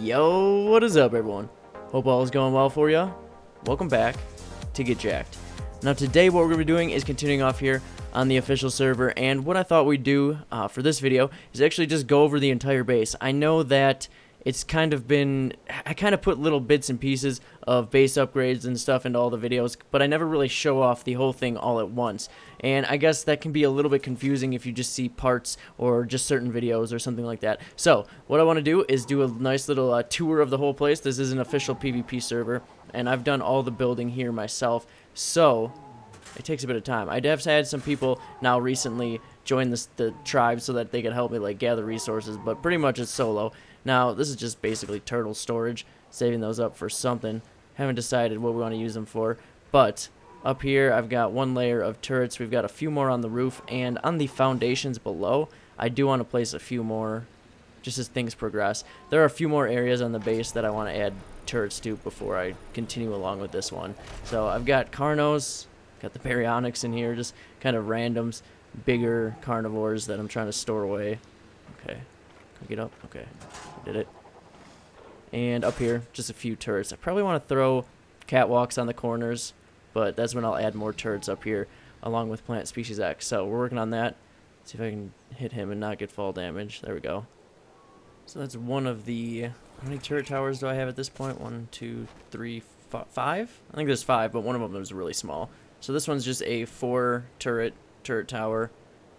Yo, what is up, everyone? Hope all is going well for ya. Welcome back to Get Jacked. Now today what we're going to be doing is continuing off here on the official server, and what I thought we'd do for this video is actually just go over the entire base. I know that it's kind of been, I kind of put little bits and pieces of base upgrades and stuff into all the videos, but I never really show off the whole thing all at once. And I guess that can be a little bit confusing if you just see parts or just certain videos or something like that. So what I want to do is do a nice little tour of the whole place. This is an official PvP server, and I've done all the building here myself, so it takes a bit of time. I have had some people now recently join the tribe so that they can help me like gather resources, but pretty much it's solo. Now this is just basically turtle storage, saving those up for something. Haven't decided what we want to use them for, but up here I've got one layer of turrets. We've got a few more on the roof, and on the foundations below I do want to place a few more just as things progress. There are a few more areas on the base that I want to add turrets to before I continue along with this one. So I've got Carnos, got the Baryonyx in here, just kind of randoms, bigger carnivores that I'm trying to store away. Okay, can I get up? Okay, I did it. And up here, just a few turrets. I probably want to throw catwalks on the corners, but that's when I'll add more turrets up here along with plant species X. So we're working on that. See if I can hit him and not get fall damage. There we go. So that's one of the, how many turret towers do I have at this point? 1, 2, 3, 5? I think there's 5, but one of them is really small. So this one's just a 4 turret tower,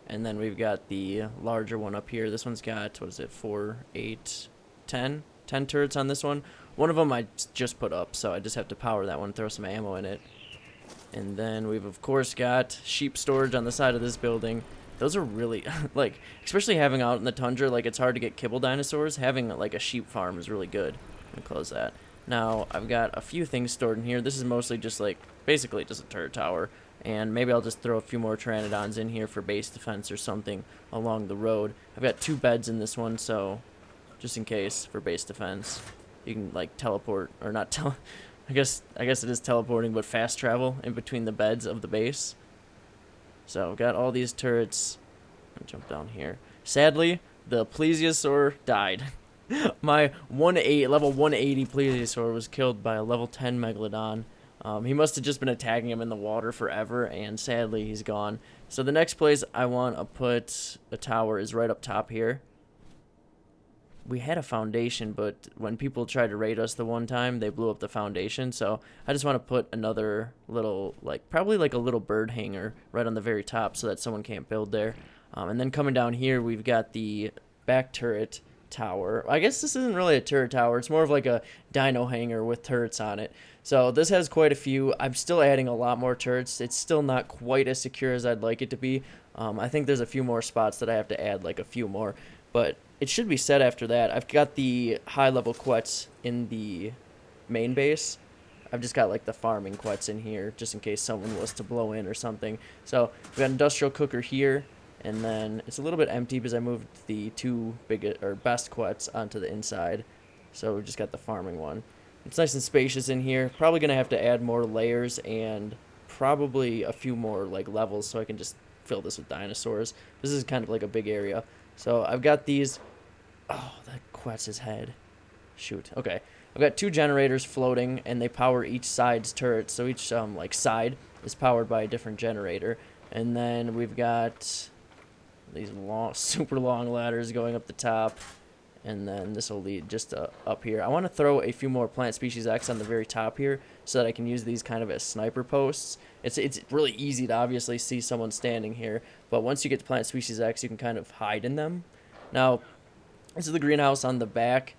and then we've got the larger one up here. This one's got, what is it, 4, 8, 10 turrets on this one. One of them I just put up, so I just have to power that one, throw some ammo in it. And then we've of course got sheep storage on the side of this building. Those are really, like, especially having out in the tundra, like, it's hard to get kibble dinosaurs. Having, like, a sheep farm is really good. Let me close that. Now, I've got a few things stored in here. This is mostly just, like, basically just a turret tower. And maybe I'll just throw a few more pteranodons in here for base defense or something along the road. I've got 2 beds in this one, so just in case for base defense. You can, like, teleport, or not I guess it is teleporting, but fast travel in between the beds of the base. So I've got all these turrets. I'll jump down here. Sadly, the Plesiosaur died. My level 180 Plesiosaur was killed by a level 10 Megalodon. He must have just been attacking him in the water forever, and sadly he's gone. So the next place I want to put a tower is right up top here. We had a foundation, but when people tried to raid us the one time, they blew up the foundation. So I just want to put another little, like, probably like a little bird hanger right on the very top so that someone can't build there. And then coming down here, we've got the back turret tower. I guess this isn't really a turret tower. It's more of like a dino hanger with turrets on it. So this has quite a few. I'm still adding a lot more turrets. It's still not quite as secure as I'd like it to be. I think there's a few more spots that I have to add, like a few more. But it should be set after that. I've got the high-level quets in the main base. I've just got, like, the farming quets in here, just in case someone was to blow in or something. So we've got industrial cooker here, and then it's a little bit empty because I moved the 2 best quets onto the inside. So we've just got the farming one. It's nice and spacious in here. Probably going to have to add more layers and probably a few more, like, levels so I can just fill this with dinosaurs. This is kind of like a big area. So I've got these. Oh, that quets his head. Shoot. Okay. I've got 2 generators floating, and they power each side's turret. So each like side is powered by a different generator. And then we've got these long, super long ladders going up the top. And then this will lead just up here. I want to throw a few more plant species X on the very top here so that I can use these kind of as sniper posts. It's really easy to obviously see someone standing here, but once you get to plant species X, you can kind of hide in them. Now, this is the greenhouse on the back,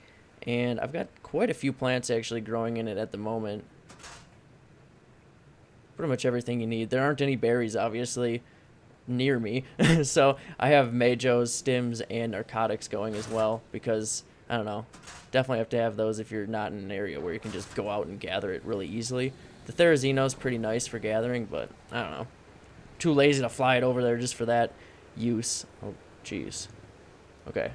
and I've got quite a few plants actually growing in it at the moment. Pretty much everything you need. There aren't any berries, obviously, near me. So I have majos, stims, and narcotics going as well because, I don't know, definitely have to have those if you're not in an area where you can just go out and gather it really easily. The Therizino's pretty nice for gathering, but I don't know. Too lazy to fly it over there just for that use. Oh, jeez. Okay,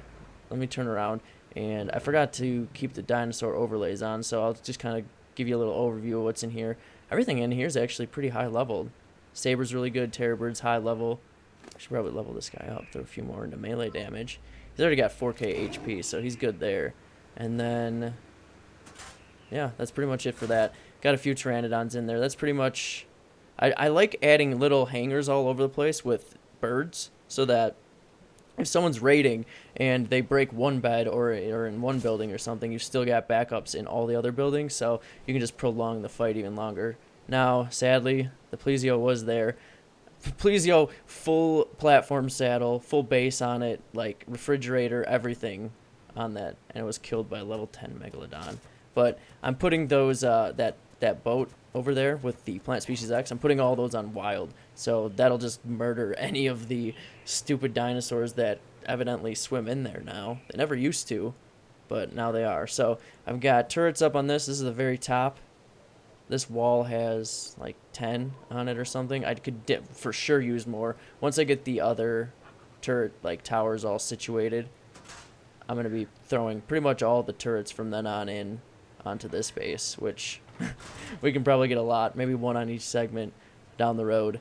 let me turn around. And I forgot to keep the dinosaur overlays on, so I'll just kind of give you a little overview of what's in here. Everything in here is actually pretty high leveled. Saber's really good, Terrorbird's high level. I should probably level this guy up, throw a few more into melee damage. He's already got 4k HP, so he's good there. And then yeah, that's pretty much it for that. Got a few pteranodons in there. That's pretty much... I like adding little hangars all over the place with birds so that if someone's raiding and they break one bed or in one building or something, you still got backups in all the other buildings, so you can just prolong the fight even longer. Now, sadly, the Plesio was there. Plesio, full platform saddle, full base on it, like refrigerator, everything on that, and it was killed by a level 10 Megalodon. But I'm putting those, that boat over there with the plant species X, I'm putting all those on wild, so that'll just murder any of the stupid dinosaurs that evidently swim in there now. They never used to, but now they are. So I've got turrets up on this. This is the very top. This wall has like 10 on it or something. I could for sure use more. Once I get the other turret like towers all situated, I'm going to be throwing pretty much all the turrets from then on in onto this base, which we can probably get a lot, maybe one on each segment down the road.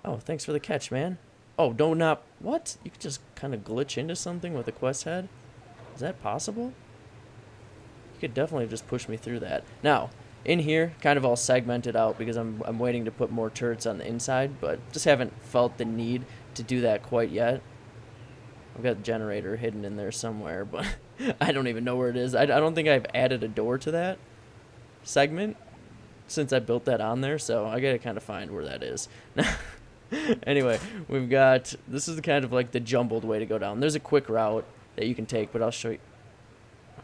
Oh, thanks for the catch, man. Oh, not what? You could just kind of glitch into something with a quest head? Is that possible? You could definitely just push me through that. Now, in here, kind of all segmented out because I'm waiting to put more turrets on the inside, but just haven't felt the need to do that quite yet. I've got the generator hidden in there somewhere, but I don't even know where it is. I don't think I've added a door to that segment since I built that on there, so I gotta kind of find where that is. Anyway, we've got, this is kind of like the jumbled way to go down. There's a quick route that you can take, but I'll show you.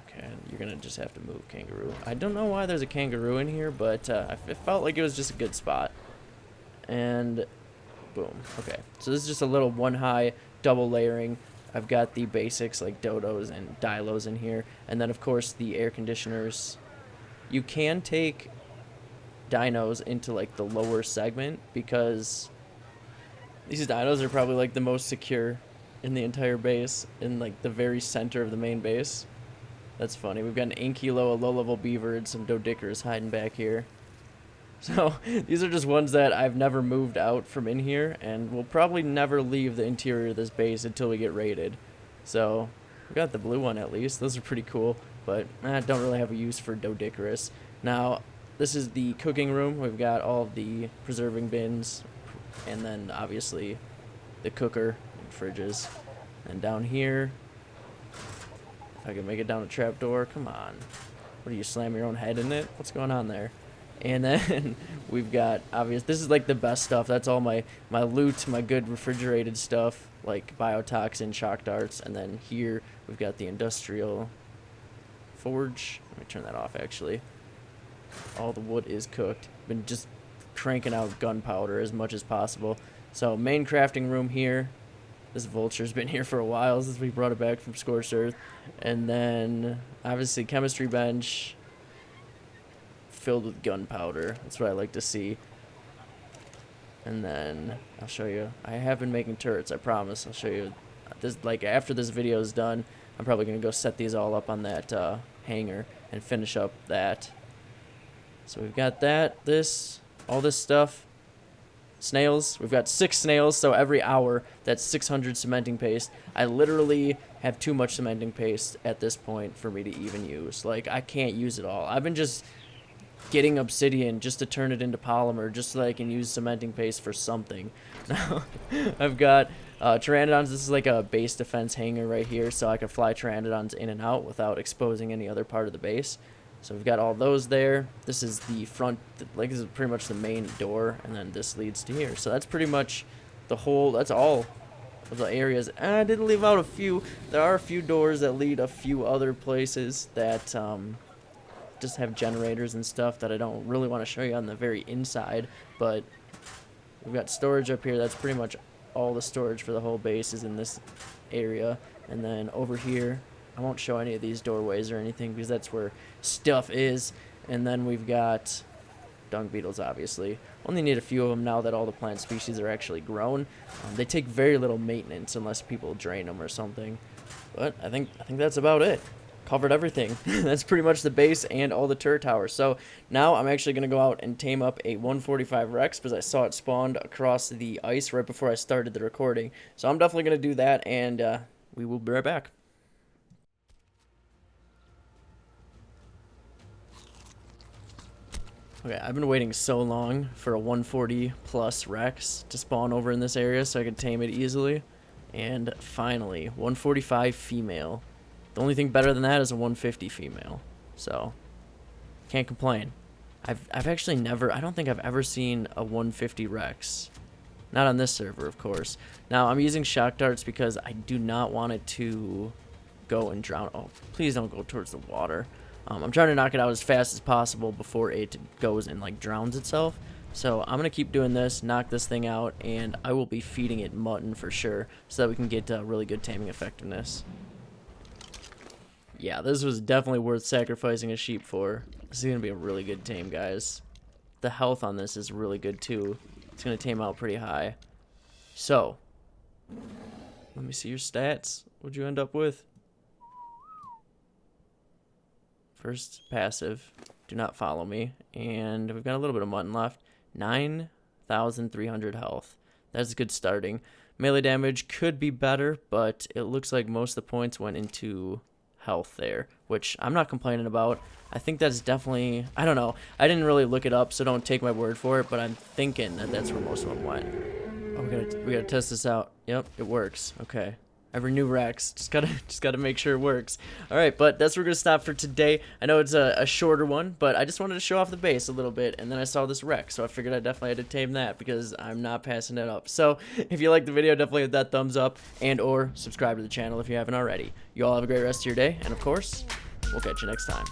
Okay, you're gonna just have to move, kangaroo. I don't know why there's a kangaroo in here, but it felt like it was just a good spot. And boom. Okay, so this is just a little one high double layering. I've got the basics like dodos and dilos in here, and then of course the air conditioners. You can take dinos into like the lower segment because these dinos are probably like the most secure in the entire base, in like the very center of the main base. That's funny. We've got an Inkilo, a low-level beaver, and some dodickers hiding back here. So these are just ones that I've never moved out from in here, and will probably never leave the interior of this base until we get raided. So we got the blue one at least. Those are pretty cool, but I don't really have a use for dodicarus. Now, this is the cooking room. We've got all of the preserving bins, and then obviously the cooker and fridges. And down here, if I can make it down a trapdoor, come on. What do you, slam your own head in it? What's going on there? And then we've got, this is like the best stuff. That's all my loot, my good refrigerated stuff, like biotoxin, shock darts. And then here we've got the industrial forge. Let me turn that off, actually. All the wood is cooked. Been just cranking out gunpowder as much as possible. So main crafting room here. This vulture's been here for a while since we brought it back from Scorched Earth. And then obviously chemistry bench filled with gunpowder. That's what I like to see. And then I'll show you. I have been making turrets, I promise. I'll show you this, like after this video is done. I'm probably gonna go set these all up on that hangar and finish up that. So we've got that, all this stuff. Snails. We've got 6 snails, so every hour that's 600 cementing paste. I literally have too much cementing paste at this point for me to even use. Like, I can't use it all. I've been just getting obsidian just to turn it into polymer, just so that I can use cementing paste for something. Now, I've got pteranodons. This is like a base defense hangar right here, so I can fly pteranodons in and out without exposing any other part of the base. So we've got all those there. This is the front, like this is pretty much the main door, and then this leads to here. So that's pretty much the whole, that's all of the areas. And I did leave out a few. There are a few doors that lead a few other places that just have generators and stuff that I don't really want to show you on the very inside. But we've got storage up here. That's pretty much all the storage for the whole base is in this area. And then over here, I won't show any of these doorways or anything because that's where stuff is. And then we've got dung beetles, obviously. Only need a few of them now that all the plant species are actually grown. They take very little maintenance unless people drain them or something. But I think that's about it. Covered everything. That's pretty much the base and all the turret towers. So now I'm actually going to go out and tame up a 145 Rex because I saw it spawned across the ice right before I started the recording. So I'm definitely going to do that, and we will be right back. Okay, I've been waiting so long for a 140 plus Rex to spawn over in this area so I could tame it easily. And finally, 145 female. The only thing better than that is a 150 female. So, can't complain. I've actually never, I don't think I've ever seen a 150 Rex. Not on this server, of course. Now, I'm using shock darts because I do not want it to go and drown. Oh, please don't go towards the water. I'm trying to knock it out as fast as possible before it goes and like drowns itself. So I'm gonna keep doing this, knock this thing out, and I will be feeding it mutton for sure, so that we can get really good taming effectiveness. Yeah, this was definitely worth sacrificing a sheep for. This is gonna be a really good tame, guys. The health on this is really good too. It's gonna tame out pretty high. So, let me see your stats. What'd you end up with? First passive, do not follow me, and we've got a little bit of mutton left. 9,300 health. That's good starting. Melee damage could be better, but it looks like most of the points went into health there, which I'm not complaining about. I think that's definitely, I don't know. I didn't really look it up, so don't take my word for it, but I'm thinking that that's where most of them went. Oh, we gotta test this out. Yep, it works. Okay. Every new Rex, just gotta make sure it works. All right, but that's where we're gonna stop for today. I know it's a shorter one, but I just wanted to show off the base a little bit, and then I saw this Rex, so I figured I definitely had to tame that because I'm not passing it up. So if you liked the video, definitely hit that thumbs up and or subscribe to the channel if you haven't already. You all have a great rest of your day, and of course, we'll catch you next time.